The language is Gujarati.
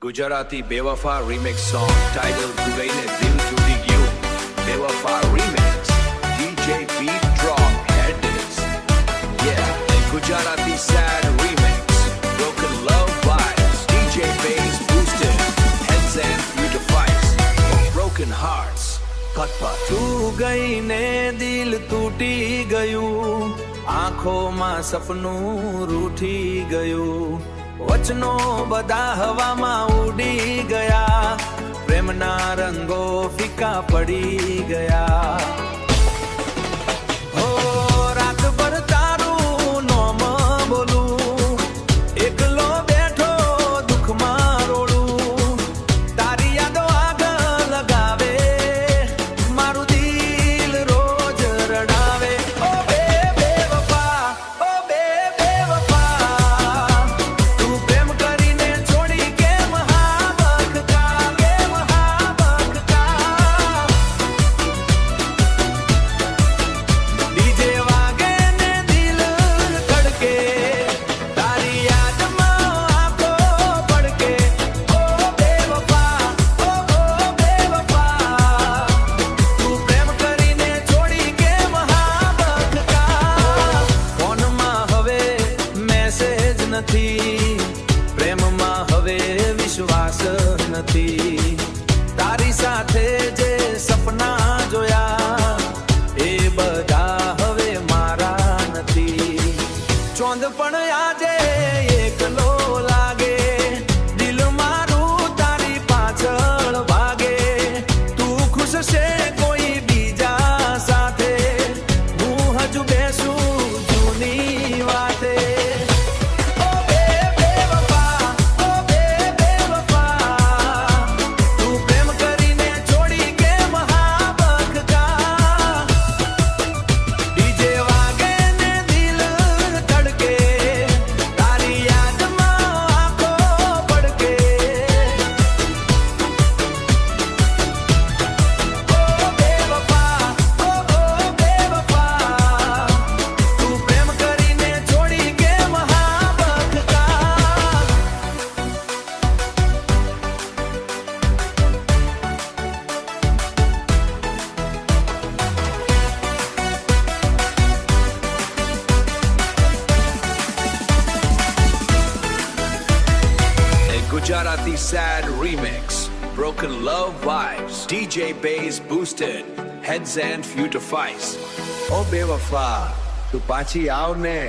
Gujarati Bewafaa remix song titled Dugaine Dil Tooti Gyu. Bewafaa remix. DJ Beat Drop Headers. Yeah, a Gujarati sad remix. Broken love vibes. DJ bass boosted. Heads and beautifies. Broken hearts. Pat pat. તું ગઈ ને દિલ તૂટી ગયું, આંખોમાં સપનું રૂઠી ગયું, વચનો બધા હવામાં ઉડી ગયા, પ્રેમના રંગો ફીકા પડી ગયા. હો રાતભર તારું નોમ બોલું, એકલો બેઠો દુઃખમાં રોડું, તારી યાદો આગ લગાવે, મારું દિલ રોજ રડાવે. ઓ બેવફા, ઓ બેવફા, તું પ્રેમ કરીને છોડી કેમ હા બખકા, કેમ હા બખકા. ડીજે વાગે ને દિલ ધડકે, તારી યાદમાં આંખો પડકે. ઓ બેવફા, ઓ બેવફા, તું પ્રેમ કરીને છોડી કેમ હા બખકા. ફોનમાં હવે મેસેજ નથી, પ્રેમમાં હવે વિશ્વાસ નથી, તારી સાથે જે સપના જોયા એ બધા હવે મારા નથી. ચોંદ પણ આજે એકલો લાગે, દિલ મારું તારી પાછળ ભાગે. તું ખુશ છે કોઈ બીજા સાથે, હું હજુ બેસું જૂની વાતે. ઓ બેવફા, ઓ બેવફા, તું પ્રેમ કરીને છોડી કેમ હા બખકા. ડીજે વાગે ને દિલ ધડકે, તારી યાદમાં આંખો પડકે. ઓ બેવફા, ઓ બેવફા, તું પ્રેમ કરીને છોડી કેમ હા બખકા. A Gujarati sad remix. Broken love vibes. DJ bass boosted. Heads and beautifies. ઓ બેવફા, તું પાછી આવ ને.